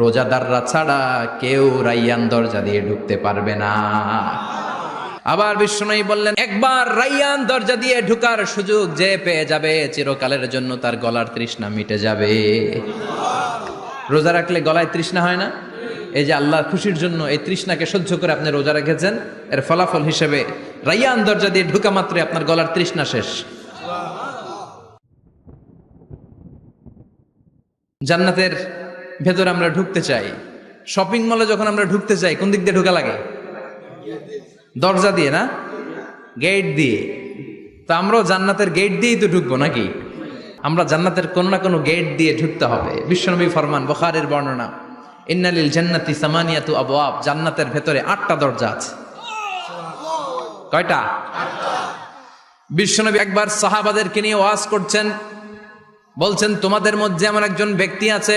রোজাদাররা ছাড়া কেউ রাইয়ান দরজা দিয়ে ঢুকতে পারবে না। আবার বিষ্ণুই বললেন, একবার রাইয়ান দরজা দিয়ে ঢুকার সুযোগ যে পেয়ে যাবে চিরকালের জন্য তার গলার তৃষ্ণা মিটে যাবে। রোজা রাখলে গলায় তৃষ্ণা হয় না? এই যে আল্লাহর খুশির জন্য এই তৃষ্ণাকে সহ্য করে আপনি রোজা রেখেছেন, এর ফলাফল হিসেবে রাইয়ান দরজা দিয়ে ঢুকা মাত্রই আপনার গলার তৃষ্ণা শেষ। জান্নাতের ভেতরে আমরা ঢুকতে চাই। শপিং মলে যখন আমরা ঢুকতে চাই কোন দিক দিয়ে ঢোকা লাগে? দরজা দিয়ে না, গেট দিয়ে। তো আমরাও জান্নাতের গেট দিয়েই তো ঢুকবো নাকি? আমরা জান্নাতের কোনো না কোনো গেট দিয়ে ঢুকতে হবে। বিশ্বনবী ফরমান, বুখারীর বর্ণনা, ইন্নালিল জান্নাতি সামানিয়াতু আবওয়াব, জান্নাতের ভেতরে 8টা দরজা আছে। কয়টা? বিশ্বনবী একবার সাহাবাদেরকে নিয়ে ওয়াজ করছেন, বলছেন তোমাদের মধ্যে এমন একজন ব্যক্তি আছে